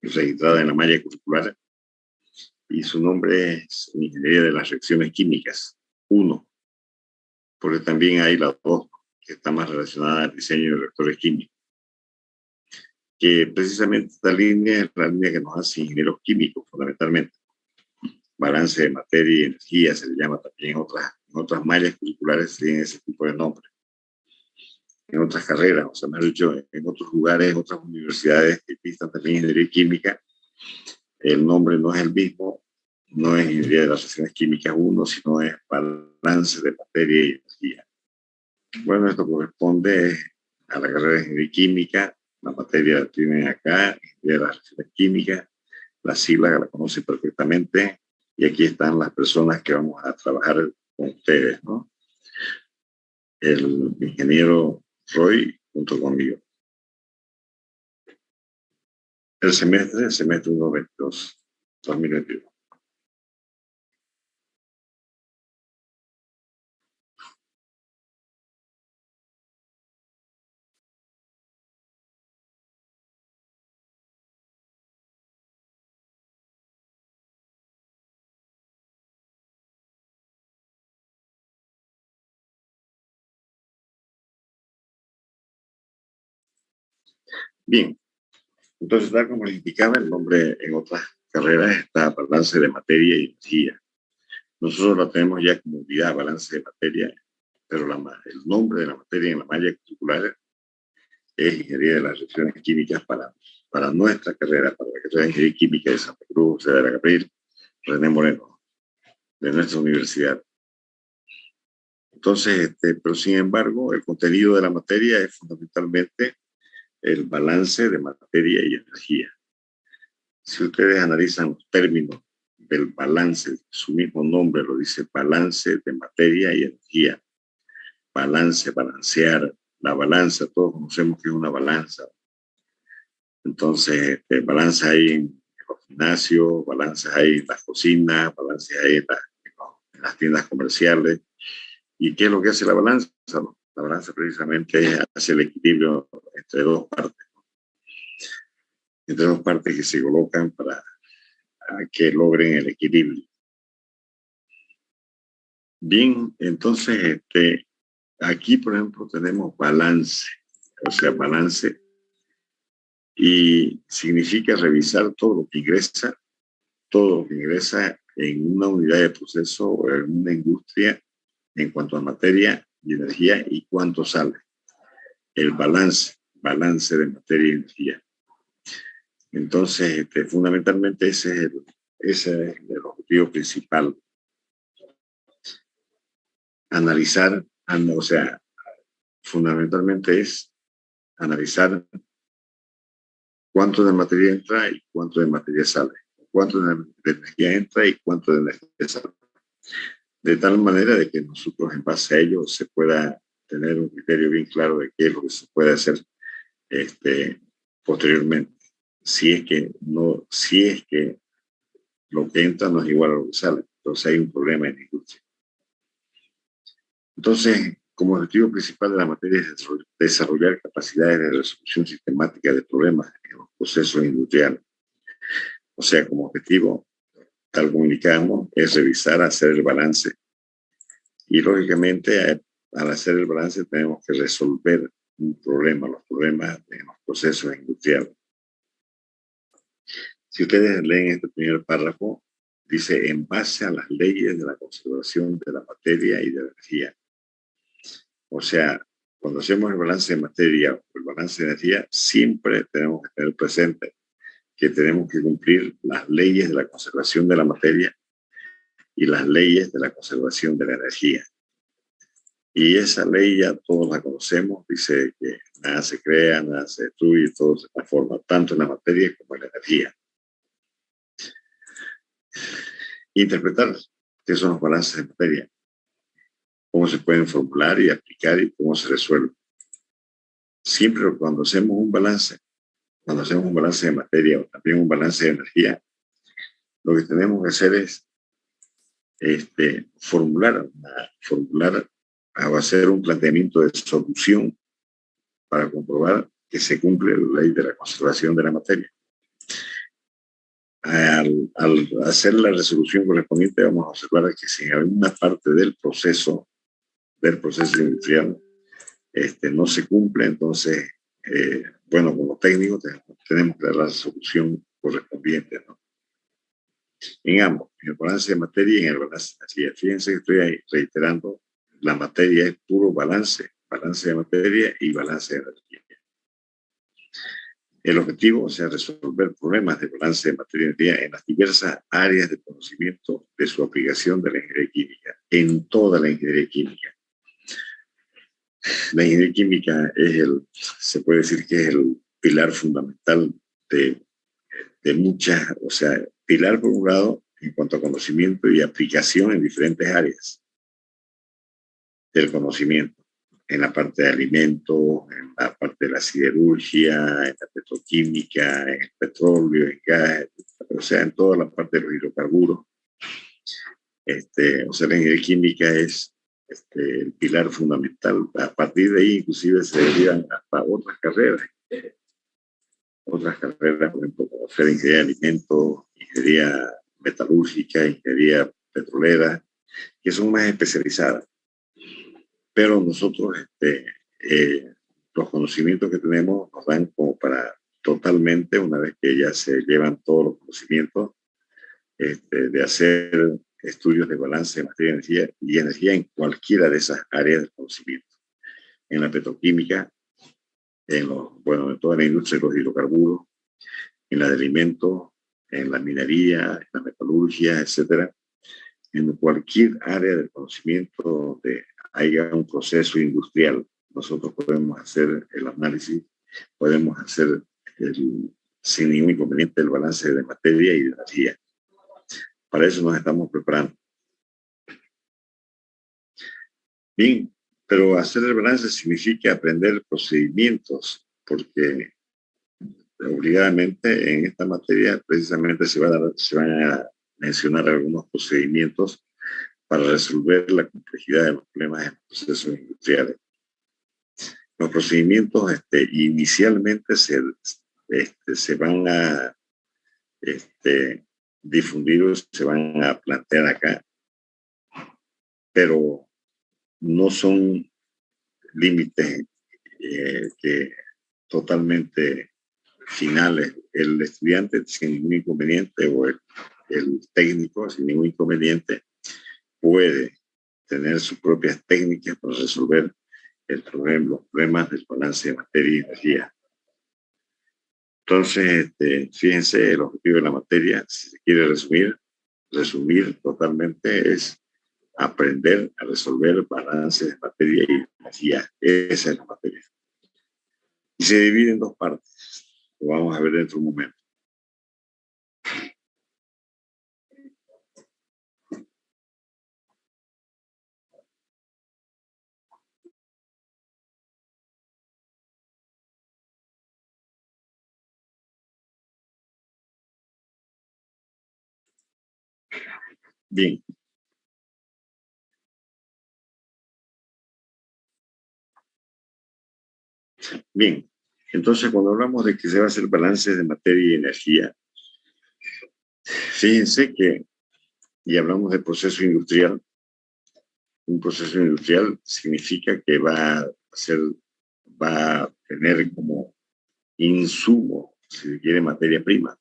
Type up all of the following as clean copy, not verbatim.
registrada en la malla curricular, y su nombre es Ingeniería de las Reacciones Químicas 1, porque también hay la 2, que está más relacionada al diseño de reactores químicos, que precisamente esta línea es la línea que nos hace ingenieros químicos, fundamentalmente. Balance de materia y energía se le llama también en otras mallas curriculares, tienen ese tipo de nombre. En otras carreras, o sea, me han dicho, en otros lugares, en otras universidades que existan también ingeniería química, el nombre no es el mismo, no es ingeniería de las reacciones químicas 1, sino es balance de materia y energía. Bueno, esto corresponde a la carrera de ingeniería química, la materia la tienen acá, ingeniería de las reacciones químicas, la sigla la conocen perfectamente, y aquí están las personas que vamos a trabajar con ustedes, ¿no? El ingeniero Roy junto conmigo. El semestre 1-22, 2021. Bien, entonces, tal como les indicaba, el nombre en otras carreras está balance de materia y energía. Nosotros lo tenemos ya como unidad, balance de materia, pero el nombre de la materia en la malla curricular es Ingeniería de las Reacciones Químicas para nuestra carrera, para la carrera de Ingeniería Química de Santa Cruz, de la Gabriel, René Moreno, de nuestra universidad. Entonces, pero sin embargo, el contenido de la materia es fundamentalmente el balance de materia y energía. Si ustedes analizan los términos del balance, su mismo nombre lo dice, balance de materia y energía. Balance, balancear, la balanza, todos conocemos que es una balanza. Entonces, balanza hay en los gimnasios, balanzas hay en las cocinas, balanzas hay en las tiendas comerciales. ¿Y qué es lo que hace la balanza? La balanza precisamente hace el equilibrio entre dos partes que se colocan para que logren el equilibrio. Bien, entonces, aquí, por ejemplo, tenemos balance, o sea, balance, y significa revisar todo lo que ingresa en una unidad de proceso o en una industria en cuanto a materia y energía y cuánto sale. El balance de materia y energía. Entonces, fundamentalmente ese es el objetivo principal. Analizar, o sea, fundamentalmente es analizar cuánto de materia entra y cuánto de materia sale, cuánto de energía entra y cuánto de energía sale. De tal manera de que nosotros en base a ello se pueda tener un criterio bien claro de qué es lo que se puede hacer posteriormente. Si es que lo que entra no es igual a lo que sale, entonces hay un problema en la industria. Entonces, como objetivo principal de la materia es desarrollar capacidades de resolución sistemática de problemas en los procesos industriales. O sea, como objetivo, tal como indicamos, es revisar, hacer el balance. Y lógicamente, al hacer el balance, tenemos que resolver un problema, los problemas en los procesos industriales. Si ustedes leen este primer párrafo, dice, en base a las leyes de la conservación de la materia y de la energía. O sea, cuando hacemos el balance de materia o el balance de energía, siempre tenemos que tener presente que tenemos que cumplir las leyes de la conservación de la materia y las leyes de la conservación de la energía. Y esa ley ya todos la conocemos, dice que nada se crea, nada se destruye, todo se transforma, tanto en la materia como en la energía. Interpretar qué son los balances de materia, cómo se pueden formular y aplicar y cómo se resuelven. Siempre cuando hacemos un balance de materia o también un balance de energía, lo que tenemos que hacer es formular o hacer un planteamiento de solución para comprobar que se cumple la ley de la conservación de la materia. al hacer la resolución correspondiente, vamos a observar que si en alguna parte del proceso industrial no se cumple, entonces, bueno, como técnicos tenemos que dar la solución correspondiente, ¿no? En ambos, en el balance de materia y en el balance de energía. Fíjense que estoy reiterando, la materia es puro balance de materia y balance de energía. El objetivo, o sea, resolver problemas de balance de materia y energía en las diversas áreas de conocimiento de su aplicación de la ingeniería química, en toda la ingeniería química. La ingeniería química se puede decir que es el pilar fundamental de muchas, o sea, pilar por un lado en cuanto a conocimiento y aplicación en diferentes áreas del conocimiento, en la parte de alimentos, en la parte de la siderurgia, en la petroquímica, en el petróleo, en gas, o sea, en toda la parte de los hidrocarburos. O sea, la ingeniería química es el pilar fundamental. A partir de ahí, inclusive, se derivan hasta otras carreras. Por ejemplo, como ser ingeniería de alimentos, ingeniería metalúrgica, ingeniería petrolera, que son más especializadas. Pero nosotros, los conocimientos que tenemos nos dan como para totalmente, una vez que ya se llevan todos los conocimientos, de hacer estudios de balance de materia y energía en cualquiera de esas áreas del conocimiento. En la petroquímica, en toda la industria de los hidrocarburos, en la de alimentos, en la minería, en la metalurgia, etcétera. En cualquier área del conocimiento donde haya un proceso industrial, nosotros podemos hacer el análisis, podemos hacer sin ningún inconveniente el balance de materia y de energía. Para eso nos estamos preparando. Bien, pero hacer el balance significa aprender procedimientos, porque obligadamente en esta materia precisamente se van a mencionar algunos procedimientos para resolver la complejidad de los problemas en procesos industriales. Los procedimientos inicialmente se van a difundir o se van a plantear acá, pero no son límites que totalmente finales. El estudiante sin ningún inconveniente o el técnico sin ningún inconveniente puede tener sus propias técnicas para resolver los problemas del balance de materia y energía. Entonces, fíjense, el objetivo de la materia, si se quiere resumir totalmente, es aprender a resolver balance de materia y energía. Esa es la materia. Y se divide en dos partes. Lo vamos a ver dentro de un momento. Bien. Bien. Entonces, cuando hablamos de que se va a hacer balance de materia y energía, fíjense que, y hablamos de proceso industrial, un proceso industrial significa que va a tener como insumo, si se quiere, materia prima.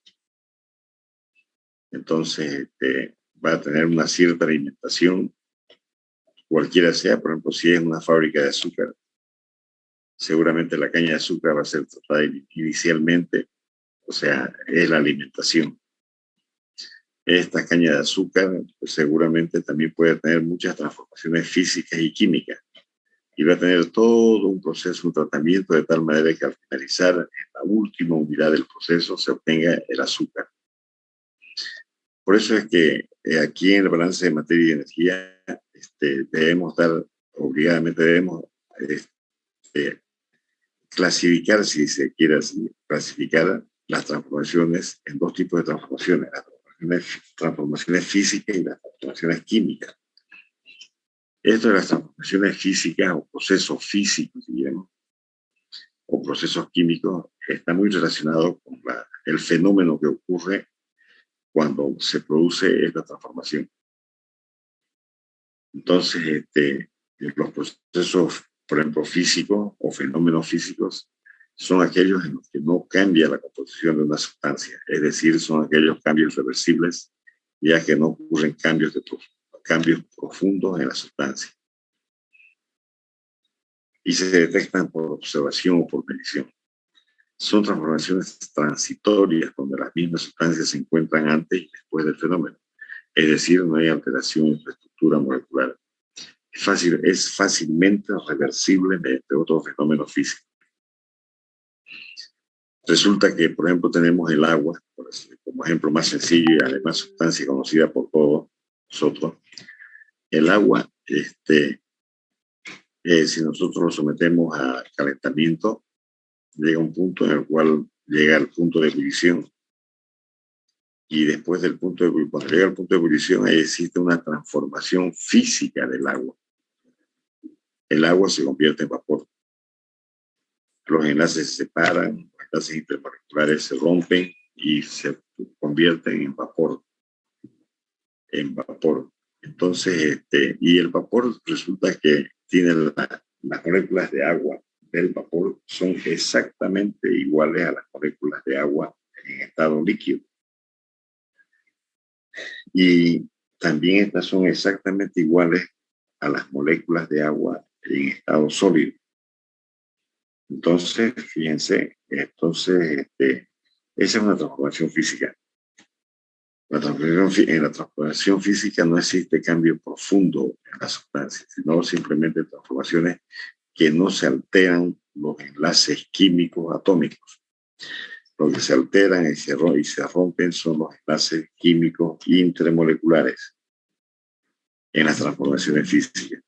Entonces, va a tener una cierta alimentación, cualquiera sea. Por ejemplo, si es una fábrica de azúcar, seguramente la caña de azúcar va a ser tratada inicialmente, o sea, es la alimentación. Esta caña de azúcar pues, seguramente también puede tener muchas transformaciones físicas y químicas, y va a tener todo un proceso, un tratamiento de tal manera que al finalizar en la última unidad del proceso se obtenga el azúcar. Por eso es que aquí en el balance de materia y energía debemos clasificar, si se quiere así, clasificar las transformaciones en dos tipos de transformaciones, las transformaciones físicas y las transformaciones químicas. Esto de las transformaciones físicas o procesos físicos, digamos, o procesos químicos, está muy relacionado con el fenómeno que ocurre cuando se produce esta transformación. Entonces, los procesos, por ejemplo, físicos o fenómenos físicos, son aquellos en los que no cambia la composición de una sustancia, es decir, son aquellos cambios reversibles, ya que no ocurren cambios profundos en la sustancia y se detectan por observación o por medición. Son transformaciones transitorias donde las mismas sustancias se encuentran antes y después del fenómeno, es decir, no hay alteración en su estructura molecular. Es fácilmente reversible mediante otros fenómenos físicos. Resulta que, por ejemplo, tenemos el agua, como ejemplo más sencillo y además sustancia conocida por todos nosotros. El agua, si nosotros lo sometemos a calentamiento, llega un punto en el cual llega al punto de ebullición. Y después del punto de ebullición, cuando llega al punto de ebullición, ahí existe una transformación física del agua. El agua se convierte en vapor. Los enlaces se separan, los enlaces intermoleculares se rompen y se convierten en vapor. Entonces, y el vapor resulta que tiene las moléculas de agua del vapor son exactamente iguales a las moléculas de agua en estado líquido. Y también estas son exactamente iguales a las moléculas de agua en estado sólido. Entonces, fíjense, esa es una transformación física. En la transformación física no existe cambio profundo en la sustancia, sino simplemente transformaciones que no se alteran los enlaces químicos atómicos. Lo que se alteran y se rompen son los enlaces químicos intermoleculares en las transformaciones físicas.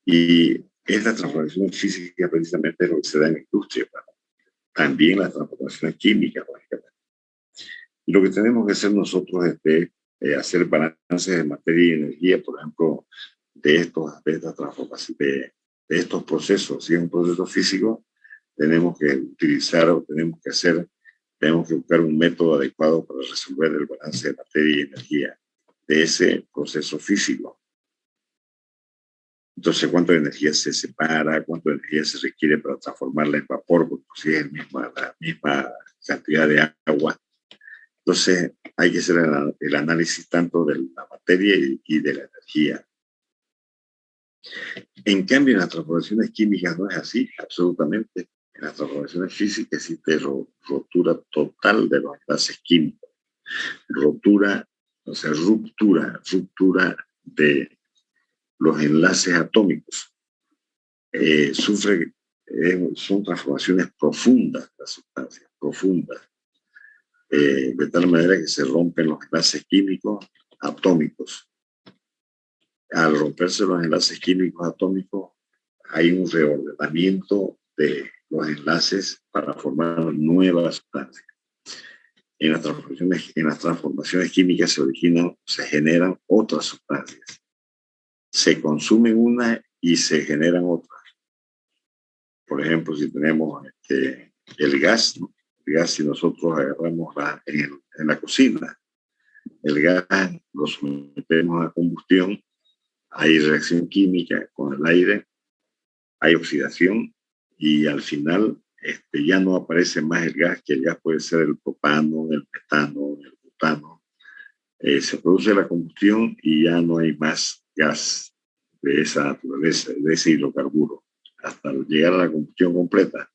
Y esta transformación física precisamente es lo que se da en la industria, también las transformaciones químicas, lógicamente. Y lo que tenemos que hacer nosotros es hacer balances de materia y energía, por ejemplo, de estas transformaciones, de estos procesos. Si es un proceso físico, tenemos que utilizar o tenemos que buscar un método adecuado para resolver el balance de materia y energía de ese proceso físico. Entonces, ¿cuánta energía se separa? ¿Cuánta energía se requiere para transformarla en vapor? Porque si es la misma cantidad de agua. Entonces, hay que hacer el análisis tanto de la materia y de la energía. En cambio, en las transformaciones químicas no es así, absolutamente. En las transformaciones físicas existe rotura total de los enlaces químicos. Ruptura de los enlaces atómicos. Son transformaciones profundas, las sustancias, profundas. De tal manera que se rompen los enlaces químicos atómicos. Al romperse los enlaces químicos atómicos, hay un reordenamiento de los enlaces para formar nuevas sustancias. En las transformaciones químicas se generan otras sustancias. Se consumen una y se generan otras. Por ejemplo, si tenemos el gas, ¿no? El gas, si nosotros agarramos en la cocina, el gas lo sometemos a combustión, hay reacción química con el aire, hay oxidación y al final ya no aparece más el gas, que el gas puede ser el propano, el metano, el butano. Se produce la combustión y ya no hay más gas de esa naturaleza, de ese hidrocarburo, hasta llegar a la combustión completa.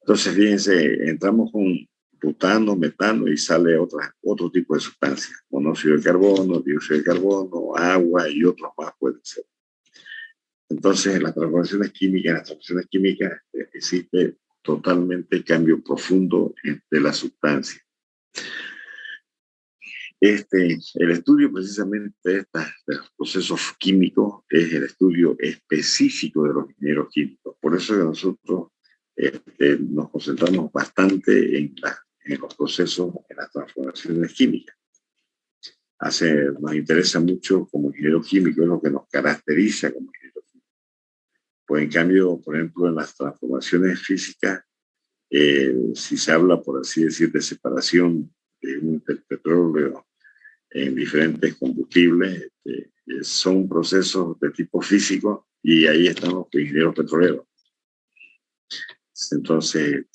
Entonces, fíjense, entramos con butano, metano y sale otro tipo de sustancias, monóxido de carbono, dióxido de carbono, agua y otros más pueden ser. Entonces, en las transformaciones químicas existe totalmente cambio profundo de la sustancia. El estudio precisamente de los procesos químicos es el estudio específico de los ingenieros químicos. Por eso que nosotros nos concentramos bastante en los procesos, en las transformaciones químicas. Nos interesa mucho como ingeniero químico, es lo que nos caracteriza como ingeniero químico. Pues en cambio, por ejemplo, en las transformaciones físicas, si se habla, por así decir, de separación del petróleo en diferentes combustibles, son procesos de tipo físico y ahí están los ingenieros petroleros. Entonces,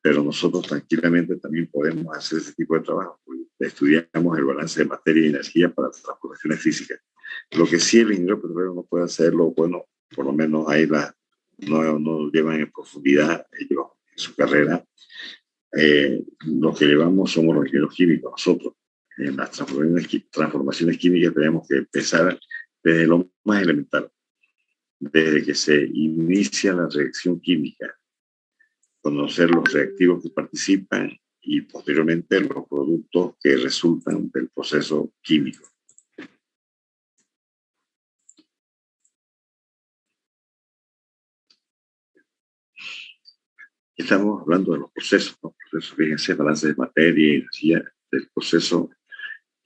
pero nosotros tranquilamente también podemos hacer ese tipo de trabajo. Estudiamos el balance de materia y energía para transformaciones físicas. Lo que sí el ingeniero petrolero no puede hacerlo, bueno, por lo menos ahí no llevan en profundidad ellos en su carrera. Los que llevamos somos los ingenieros químicos, nosotros. En las transformaciones químicas tenemos que empezar desde lo más elemental, desde que se inicia la reacción química, conocer los reactivos que participan y posteriormente los productos que resultan del proceso químico. Estamos hablando de los procesos, ¿no? Procesos, fíjense, balance de materia y energía, del proceso,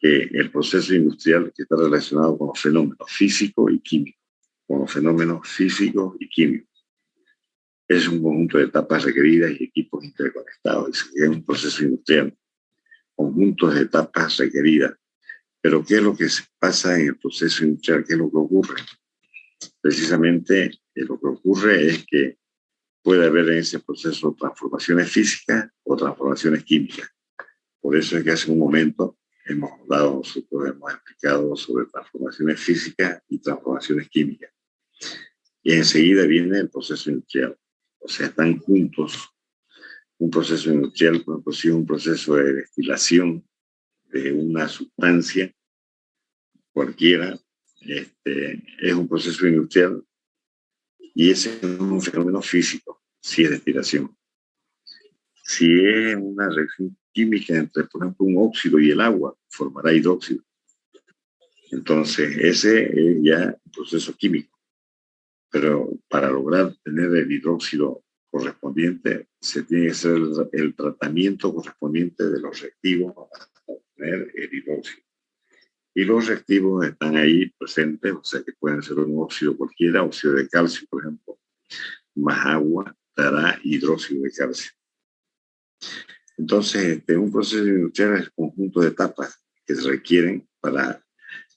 el proceso industrial que está relacionado con los fenómenos físicos y químicos, con los fenómenos físicos y químicos. Es un conjunto de etapas requeridas y equipos interconectados. Es un proceso industrial, conjuntos de etapas requeridas. Pero ¿qué es lo que pasa en el proceso industrial? ¿Qué es lo que ocurre? Precisamente lo que ocurre es que puede haber en ese proceso transformaciones físicas o transformaciones químicas. Por eso es que hace un momento nosotros hemos explicado sobre transformaciones físicas y transformaciones químicas. Y enseguida viene el proceso industrial. O sea, están juntos. Un proceso industrial, por ejemplo, si es un proceso de destilación de una sustancia cualquiera, es un proceso industrial y ese es un fenómeno físico, si es destilación. Si es una reacción química entre, por ejemplo, un óxido y el agua, formará hidróxido. Entonces, ese es ya un proceso químico. Pero para lograr tener el hidróxido correspondiente, se tiene que hacer el tratamiento correspondiente de los reactivos hasta obtener el hidróxido. Y los reactivos están ahí presentes, o sea que pueden ser un óxido cualquiera, óxido de calcio, por ejemplo, más agua dará hidróxido de calcio. Entonces, un proceso industrial es un conjunto de etapas que se requieren para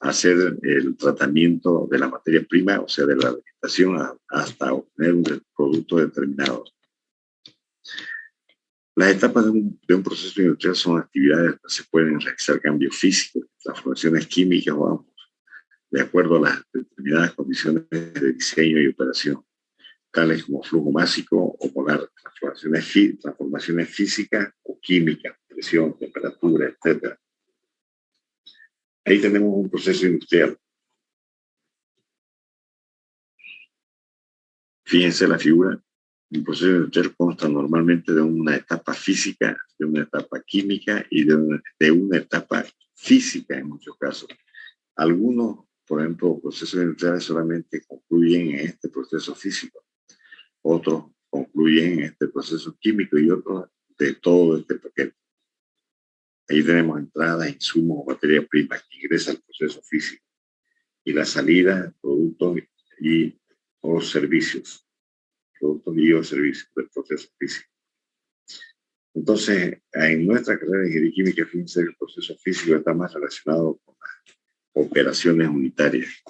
hacer el tratamiento de la materia prima, o sea, de la vegetación, hasta obtener un producto determinado. Las etapas de un proceso industrial son actividades que se pueden realizar cambios físicos, transformaciones químicas o ambos, de acuerdo a las determinadas condiciones de diseño y operación, tales como flujo másico o molar, transformaciones físicas o químicas, presión, temperatura, etc. Ahí tenemos un proceso industrial. Fíjense la figura. Un proceso industrial consta normalmente de una etapa física, de una etapa química y de una etapa física en muchos casos. Algunos, por ejemplo, procesos industriales solamente concluyen en este proceso físico. Otros concluyen en este proceso químico y otros de todo este paquete. Ahí tenemos entrada, insumos o materia prima que ingresa al proceso físico y la salida, productos o servicios. Productos y o servicios del proceso físico. Entonces, en nuestra carrera de ingeniería química, fíjense, el proceso físico está más relacionado con las operaciones unitarias.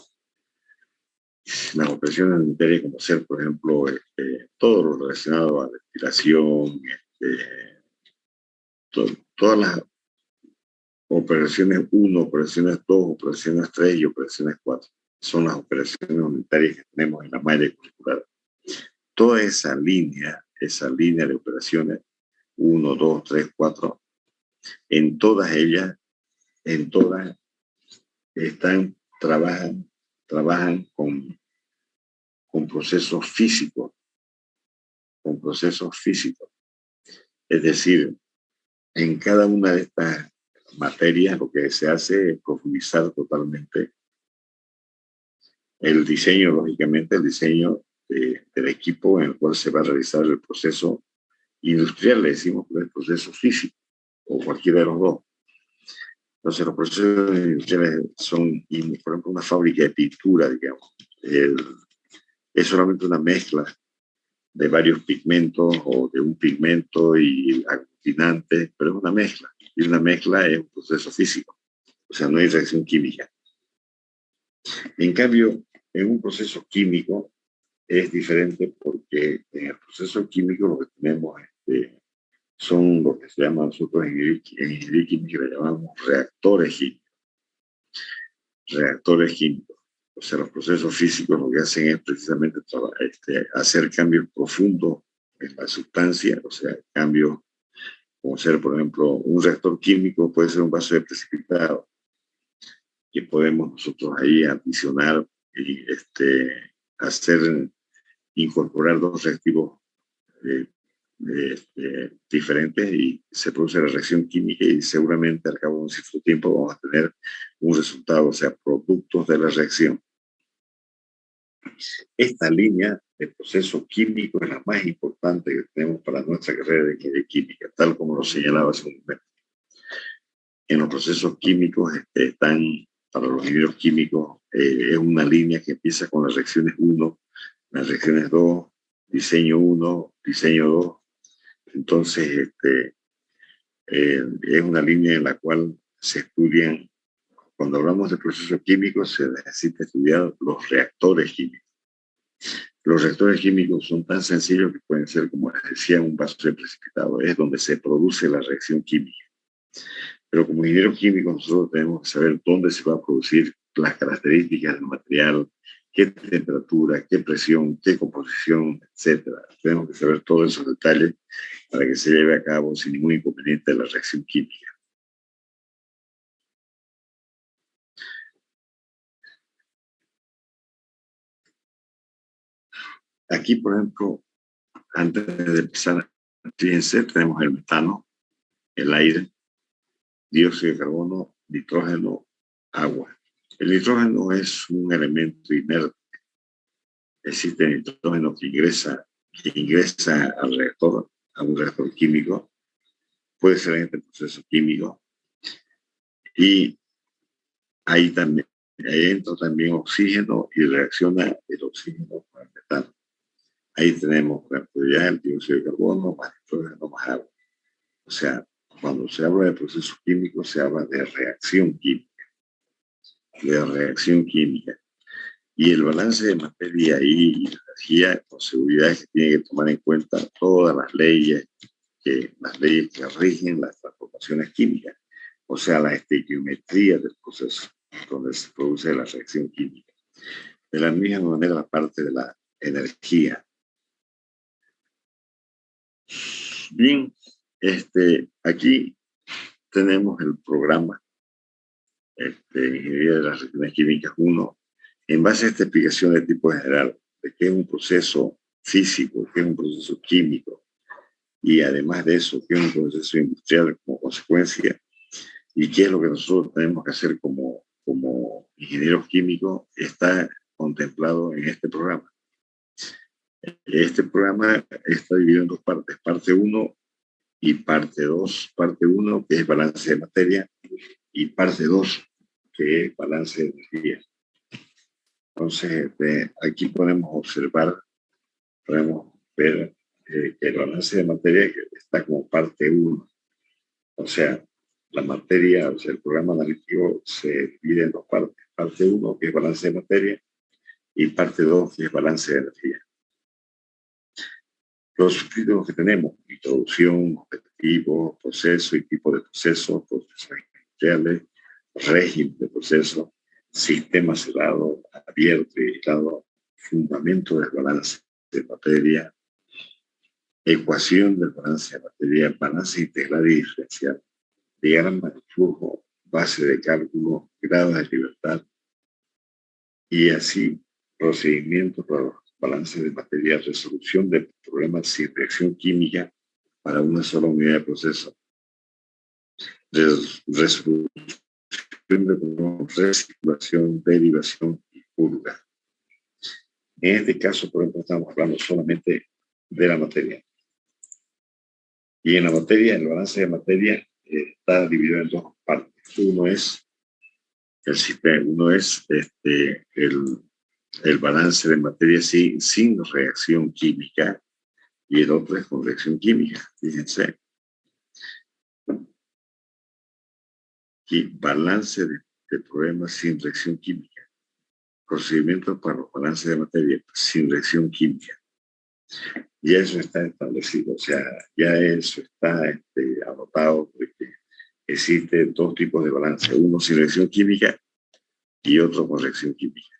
Las operaciones unitarias, como ser, por ejemplo, todo lo relacionado a destilación, todas las operaciones 1, operaciones 2, operaciones 3 y operaciones 4 son las operaciones unitarias que tenemos en la malla curricular. Toda esa línea de operaciones, 1, 2, 3, 4, en todas ellas, trabajan con procesos físicos, Es decir, en cada una de estas materias lo que se hace es profundizar totalmente el diseño, lógicamente, el diseño del equipo en el cual se va a realizar el proceso industrial, le decimos, el proceso físico, o cualquiera de los dos. Entonces, los procesos industriales son, por ejemplo, una fábrica de pintura, digamos. Es solamente una mezcla de varios pigmentos o de un pigmento y aglutinantes, pero es una mezcla. Y una mezcla es un proceso físico, o sea, no hay reacción química. En cambio, en un proceso químico es diferente porque en el proceso químico lo que tenemos son lo que se llama nosotros en ingeniería química, le llamamos reactores químicos. Reactores químicos. O sea, los procesos físicos lo que hacen es precisamente hacer cambios profundos en la sustancia, o sea, cambios como ser, por ejemplo, un reactor químico puede ser un vaso de precipitado que podemos nosotros ahí adicionar y hacer, incorporar dos reactivos eh, diferentes y se produce la reacción química y seguramente al cabo de un cierto tiempo vamos a tener un resultado, o sea, productos de la reacción. Esta línea de proceso químico es la más importante que tenemos para nuestra carrera de ingeniería química, tal como lo señalaba hace un momento. En los procesos químicos están, para los ingenieros químicos, es una línea que empieza con las reacciones 1, las reacciones 2, diseño 1, diseño 2. Entonces, es una línea en la cual se estudian, cuando hablamos de procesos químicos, se necesita estudiar los reactores químicos. Los reactores químicos son tan sencillos que pueden ser, como les decía, un vaso de precipitado, es donde se produce la reacción química. Pero como ingenieros químicos nosotros tenemos que saber dónde se va a producir, las características del material, qué temperatura, qué presión, qué composición, etcétera. Tenemos que saber todos esos detalles para que se lleve a cabo sin ningún inconveniente la reacción química. Aquí, por ejemplo, antes de empezar, fíjense, tenemos el metano, el aire, dióxido de carbono, nitrógeno, agua. El nitrógeno es un elemento inerte. Existe nitrógeno que ingresa al reactor, a un reactor químico, puede ser en este proceso químico, y ahí entra también oxígeno y reacciona el oxígeno con el metano. Ahí tenemos ya el dióxido de carbono, más nitrógeno, más agua. O sea, cuando se habla de procesos químicos, se habla de reacción química. Y el balance de materia y energía con seguridad es que tiene que tomar en cuenta todas las leyes que rigen las transformaciones químicas, o sea, la estequiometría del proceso donde se produce la reacción química. De la misma manera, la parte de la energía. Bien, aquí tenemos el programa Ingeniería de las Reacciones Químicas 1, en base a esta explicación de tipo general, de qué es un proceso físico, qué es un proceso químico, y además de eso, qué es un proceso industrial como consecuencia, y qué es lo que nosotros tenemos que hacer como ingenieros químicos, está contemplado en este programa. Este programa está dividido en dos partes, parte 1 y parte 2. Parte 1, que es balance de materia, y parte 2, que es balance de energía. Entonces, aquí podemos observar, podemos ver que el balance de materia está como parte 1. O sea, la materia, o sea, el programa analítico se divide en dos partes. Parte 1, que es balance de materia, y parte 2, que es balance de energía. Los subtítulos que tenemos: introducción, objetivo, proceso y tipo de proceso, procesos industriales, régimen de proceso, sistema cerrado, abierto y aislado, fundamento del balance de materia, ecuación del balance de materia, balance integral y diferencial, diagrama de flujo, base de cálculo, grado de libertad, y así procedimientos para los balances de materia, resolución de problemas sin reacción química para una sola unidad de proceso, resolución de problemas, recirculación, derivación y purga. En este caso, por ejemplo, estamos hablando solamente de la materia. Y en la materia, el balance de materia está dividido en dos partes. Uno es el sistema, uno es el balance de materia sin reacción química, y el otro es con reacción química. Fíjense. balance de problemas sin reacción química. Procedimientos para los balances de materia sin reacción química. Ya eso está establecido, o sea, ya eso está anotado, porque existen dos tipos de balance, uno sin reacción química y otro con reacción química,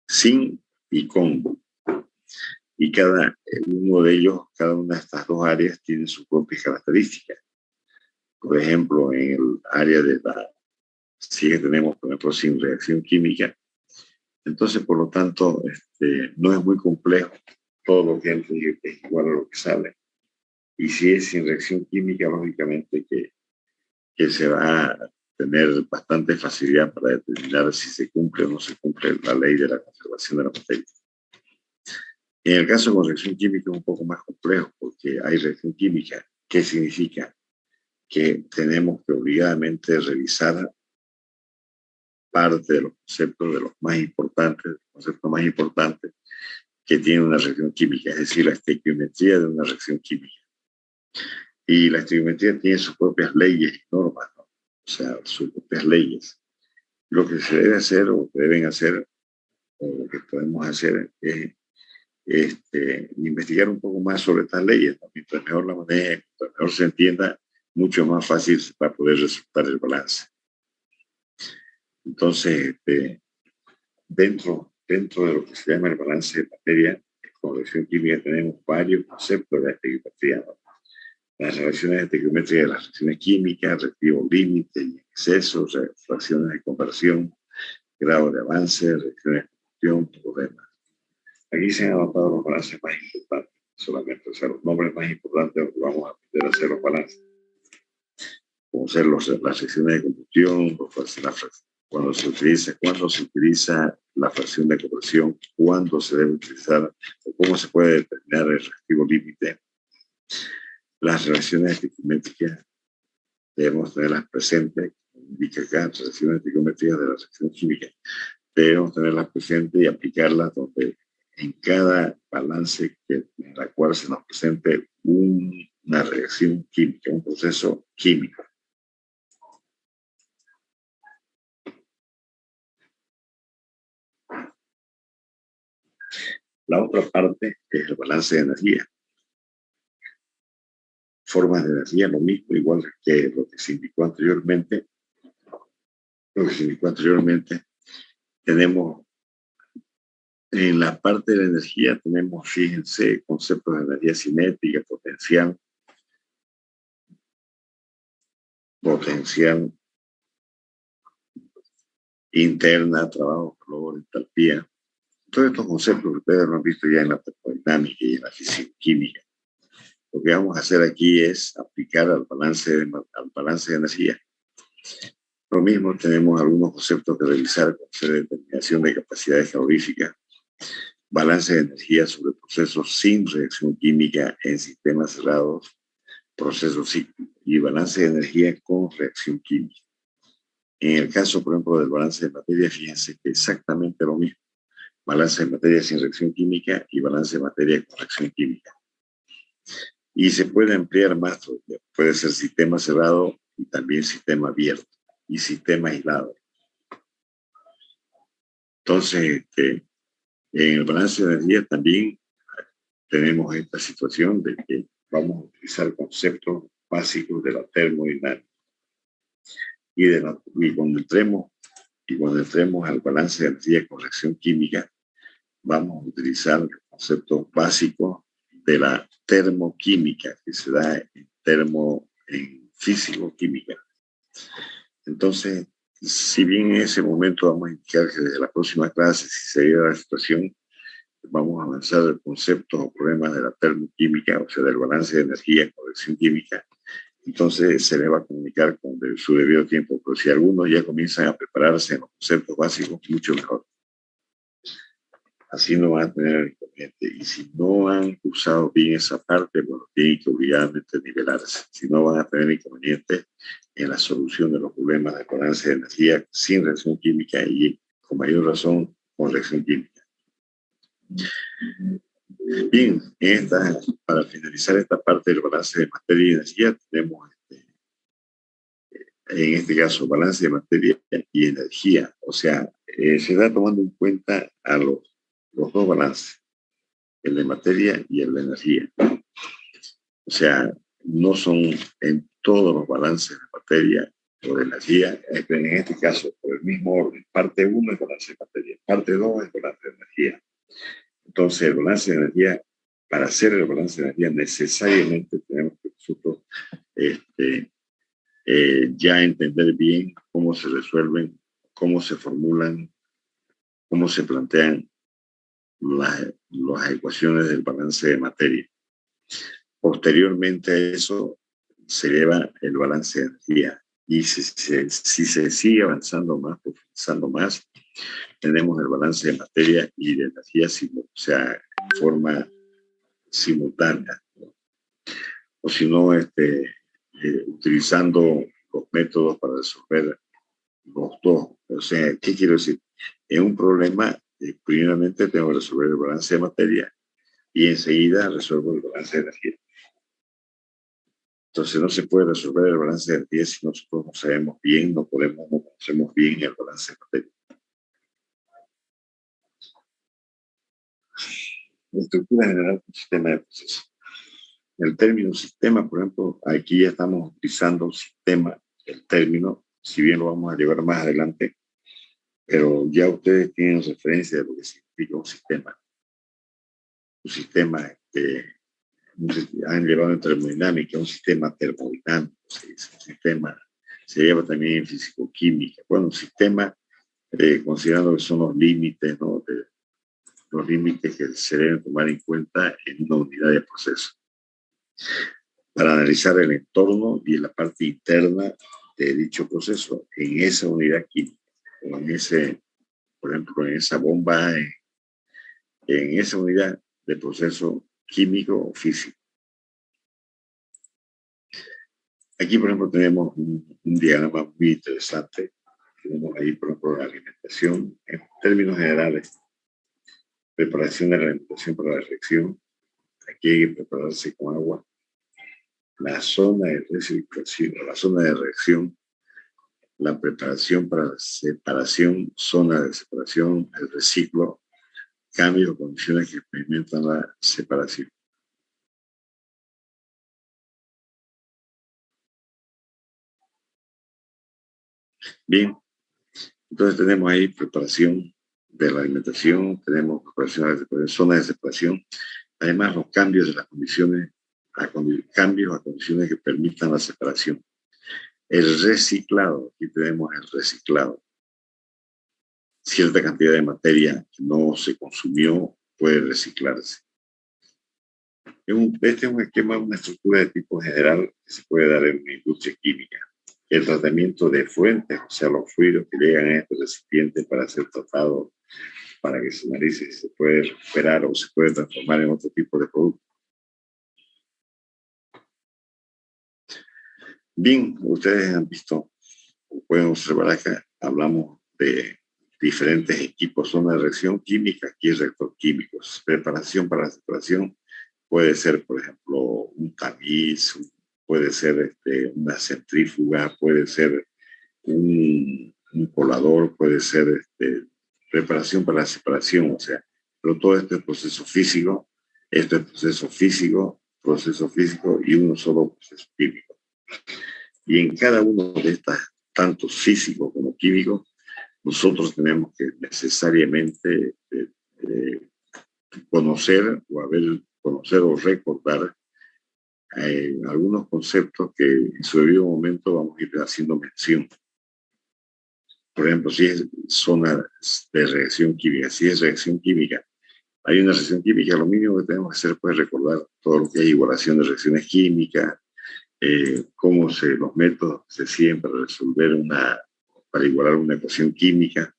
sin y con. Y cada uno de ellos, cada una de estas dos áreas tiene sus propias características. Por ejemplo, en el área de sí que tenemos, por ejemplo, sin reacción química. Entonces, por lo tanto, no es muy complejo todo lo que entra es igual a lo que sale. Y si es sin reacción química, lógicamente que se va a tener bastante facilidad para determinar si se cumple o no se cumple la ley de la conservación de la materia. En el caso con reacción química es un poco más complejo porque hay reacción química. ¿Qué significa? Que tenemos que obligadamente revisar parte de los conceptos de los más importantes, el concepto más importante que tiene una reacción química, es decir, la estequiometría de una reacción química. Y la estequiometría tiene sus propias leyes y normas, ¿no? O sea, sus propias leyes. Lo que se debe hacer o que deben hacer, o lo que podemos hacer es investigar un poco más sobre estas leyes, ¿no? Mientras mejor la maneje, mientras mejor se entienda, mucho más fácil va a poder resultar el balance. Entonces, dentro de lo que se llama el balance de materia, con reacción química tenemos varios conceptos de la estequiometría, ¿no? Las relaciones estequiométricas de las reacciones químicas, reactivo límite y exceso, reacciones de conversión, grado de avance, reacciones de combustión, problemas. Aquí se han anotado los balances más importantes, solamente, o sea, los nombres más importantes que vamos a aprender a hacer los balances, como ser las reacciones de combustión, cuando se utiliza la fracción de conversión, cuándo se debe utilizar, o cómo se puede determinar el reactivo límite. Las relaciones estequiométricas debemos tenerlas presentes, indica acá, relaciones estequiométricas de la reacción química. Debemos tenerlas presentes y aplicarlas donde en cada balance en la cual se nos presente una reacción química, un proceso químico. La otra parte es el balance de energía. Formas de energía, lo mismo, igual que lo que se indicó anteriormente. Tenemos en la parte de la energía, tenemos, fíjense, conceptos de energía cinética, potencial, interna, trabajo, calor, entalpía. Todos estos conceptos que ustedes lo han visto ya en la termodinámica y en la físico-química. Lo que vamos a hacer aquí es aplicar al balance de energía. Lo mismo, tenemos algunos conceptos que revisar, como ser determinación de capacidades caloríficas, balance de energía sobre procesos sin reacción química en sistemas cerrados, procesos cíclicos, y balance de energía con reacción química. En el caso, por ejemplo, del balance de materia, fíjense que exactamente lo mismo. Balance de materia sin reacción química y balance de materia con reacción química. Y se puede ampliar más, puede ser sistema cerrado y también sistema abierto y sistema aislado. Entonces, en el balance de energía también tenemos esta situación de que vamos a utilizar conceptos básicos de la termodinámica. Y cuando entremos al balance de energía con reacción química, vamos a utilizar los conceptos básicos de la termoquímica, que se da en físico-química. Entonces, si bien en ese momento vamos a indicar que desde la próxima clase, si se diera la situación, vamos a avanzar conceptos o problemas de la termoquímica, o sea, del balance de energía con reacción química, entonces se les va a comunicar con su debido tiempo. Pero si algunos ya comienzan a prepararse en los conceptos básicos, mucho mejor. Así no van a tener el inconveniente. Y si no han usado bien esa parte, bueno, tienen que obligadamente nivelarse. Si no, van a tener inconvenientes en la solución de los problemas de balance de energía sin reacción química y, con mayor razón, con reacción química. Bien, para finalizar esta parte del balance de materia y energía, tenemos en este caso, balance de materia y energía. O sea, se está tomando en cuenta a los dos balances, el de materia y el de energía. O sea, no son en todos los balances de materia o de energía, en este caso, por el mismo orden. Parte 1 es balance de materia, parte 2 es balance de energía. Entonces, el balance de energía, para hacer el balance de energía, necesariamente tenemos que nosotros ya entender bien cómo se resuelven, cómo se formulan, cómo se plantean las ecuaciones del balance de materia. Posteriormente a eso se lleva el balance de energía. Y si se sigue avanzando más, profundizando más, tenemos el balance de materia y de energía, o sea, en forma simultánea, ¿no? O si no, utilizando los métodos para resolver los dos. O sea, ¿qué quiero decir? En un problema, primeramente tengo que resolver el balance de materia y enseguida resuelvo el balance de energía. Entonces no se puede resolver el balance de energía si nosotros no sabemos bien, no conocemos bien el balance de materia. La estructura general de un sistema de procesos. El término sistema, por ejemplo, aquí ya estamos utilizando sistema, el término, si bien lo vamos a llevar más adelante, pero ya ustedes tienen referencia de lo que significa un sistema. Un sistema han llevado en termodinámica, un sistema termodinámico, un sistema, se lleva también en físico-química. Bueno, un sistema, considerando que son los límites, ¿no? Los límites que se deben tomar en cuenta en una unidad de proceso, para analizar el entorno y la parte interna de dicho proceso en esa unidad química, o en ese, por ejemplo, en esa bomba, en esa unidad de proceso químico o físico. Aquí, por ejemplo, tenemos un diagrama muy interesante. Tenemos ahí, por ejemplo, la alimentación. En términos generales, preparación de la alimentación para la reacción. Aquí hay que prepararse con agua. La zona de recirculación, la zona de reacción, la preparación para la separación, zona de separación, el reciclo, cambios o condiciones que experimentan la separación. Bien, entonces tenemos ahí preparación de la alimentación, tenemos preparación de la zona de separación, además los cambios de las condiciones, cambios a condiciones que permitan la separación. El reciclado, aquí tenemos el reciclado. Cierta cantidad de materia que no se consumió puede reciclarse. Este es un esquema, una estructura de tipo general que se puede dar en una industria química. El tratamiento de fuentes, o sea, los fluidos que llegan a este recipiente para ser tratados, para que se analice si se puede recuperar o se puede transformar en otro tipo de producto. Bien, ustedes han visto, pueden observar acá, hablamos de diferentes equipos, zona de reacción química, aquí reactor químicos, preparación para la separación, puede ser, por ejemplo, un tamiz, puede ser una centrífuga, puede ser un colador, puede ser preparación para la separación, o sea, pero todo este proceso físico, proceso físico y uno solo proceso químico. Y en cada uno de estas, tanto físico como químico, nosotros tenemos que necesariamente conocer o recordar algunos conceptos que en su debido momento vamos a ir haciendo mención. Por ejemplo, si es zona de reacción química, si es reacción química, hay una reacción química, lo mínimo que tenemos que hacer es recordar todo lo que es igualación de reacciones químicas, cómo los métodos se siguen para igualar una ecuación química,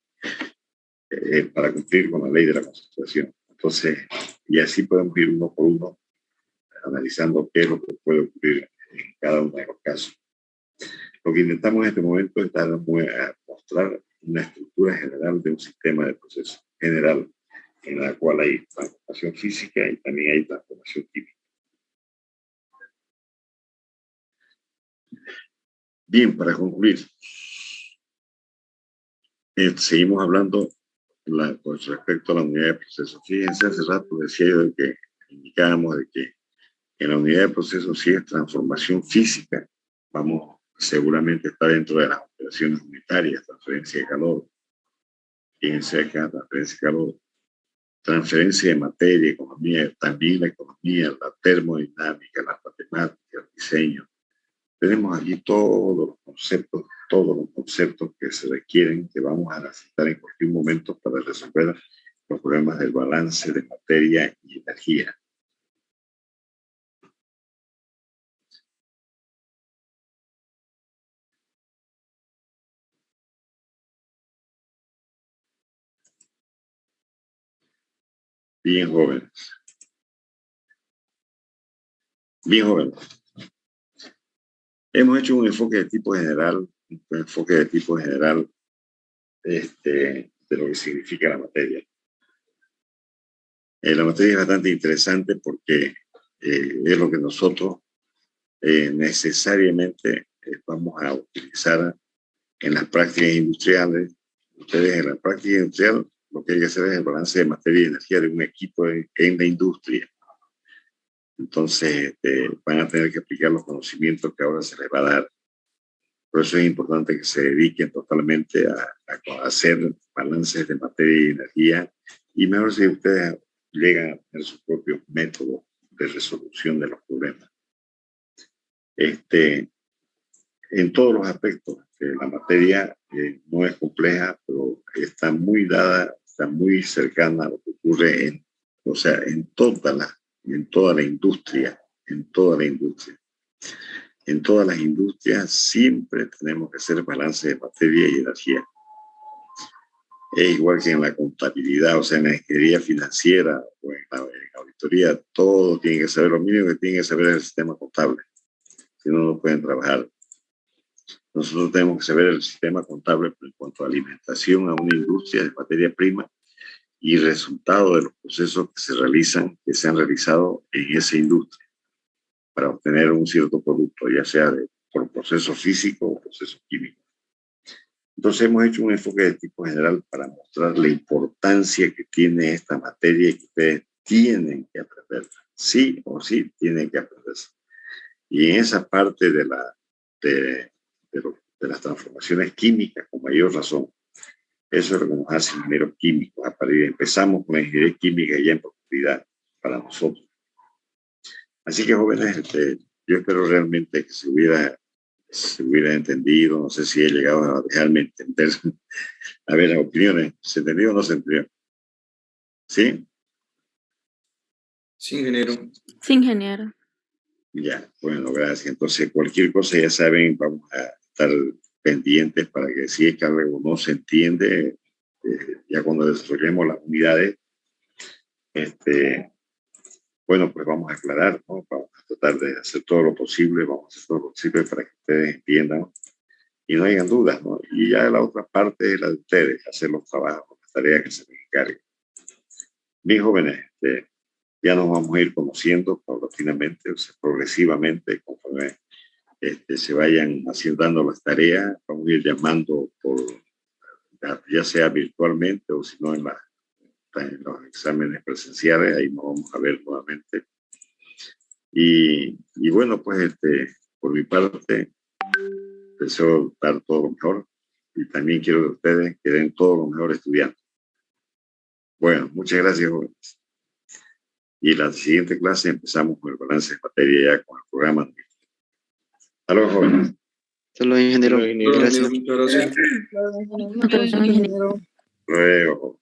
para cumplir con la ley de la concentración. Entonces, y así podemos ir uno por uno analizando qué es lo que puede ocurrir en cada uno de los casos. Lo que intentamos en este momento es mostrar una estructura general de un sistema de proceso general en la cual hay transformación física y también hay transformación química. Bien, para concluir, seguimos hablando con respecto a la unidad de procesos. Fíjense, hace rato decía yo de que indicábamos de que en la unidad de procesos sí es transformación física. Vamos, seguramente está dentro de las operaciones unitarias, transferencia de calor. Fíjense acá, transferencia de calor, transferencia de materia, economía, también la economía, la termodinámica, las matemáticas, el diseño. Tenemos aquí todos los conceptos que se requieren, que vamos a necesitar en cualquier momento para resolver los problemas del balance de materia y energía. Bien jóvenes. Bien jóvenes. Hemos hecho un enfoque de tipo general, de lo que significa la materia. La materia es bastante interesante porque es lo que nosotros necesariamente vamos a utilizar en las prácticas industriales. Ustedes en la práctica industrial lo que hay que hacer es el balance de materia y energía de un equipo en la industria. Entonces van a tener que aplicar los conocimientos que ahora se les va a dar. Por eso es importante que se dediquen totalmente a hacer balances de materia y energía, y mejor si ustedes llegan a tener sus propios métodos de resolución de los problemas. En todos los aspectos, la materia no es compleja, pero está muy dada, está muy cercana a lo que ocurre en toda la industria, en todas las industrias siempre tenemos que hacer balance de materia y energía. Es igual que en la contabilidad, o sea, en la ingeniería financiera o en la auditoría, todo tiene que saber, lo mínimo que tiene que saber es el sistema contable. Si no, no pueden trabajar. Nosotros tenemos que saber el sistema contable en cuanto a alimentación a una industria de materia prima y resultado de los procesos que se han realizado en esa industria para obtener un cierto producto, ya sea por proceso físico o proceso químico. Entonces hemos hecho un enfoque de tipo general para mostrar la importancia que tiene esta materia y que ustedes tienen que aprender. Sí o sí tienen que aprender. Y en esa parte de las transformaciones químicas, con mayor razón, eso es lo que nos hace ingenieros químicos. Empezamos con la ingeniería química ya en profundidad para nosotros. Así que, jóvenes, yo espero realmente que se hubiera entendido, no sé si he llegado a dejarme entender. A ver, las opiniones, ¿se entendió o no se entendió? ¿Sí? Sí, ingeniero. Sí, ingeniero. Ya, bueno, gracias. Entonces, cualquier cosa, ya saben, vamos a estar pendientes para que si es que algo no se entiende, ya cuando desarrollemos las unidades, bueno, pues vamos a aclarar, ¿no? Vamos a tratar de hacer todo lo posible, para que ustedes entiendan y no hayan dudas, ¿no? Y ya la otra parte es la de ustedes, hacer los trabajos, las tareas que se les encarguen. Bien, jóvenes, ya nos vamos a ir conociendo paulatinamente, o sea, progresivamente, conforme se vayan dando las tareas, vamos a ir llamando ya sea virtualmente o si no en los exámenes presenciales, ahí nos vamos a ver nuevamente. Y bueno, pues por mi parte, deseo dar todo lo mejor y también quiero de ustedes que den todo lo mejor estudiando. Bueno, muchas gracias, jóvenes. Y la siguiente clase empezamos con el balance de materia ya con el programa. Hasta luego, jóvenes. Hasta luego, ingeniero. Muchas gracias. Muchas gracias, ingeniero. Luego.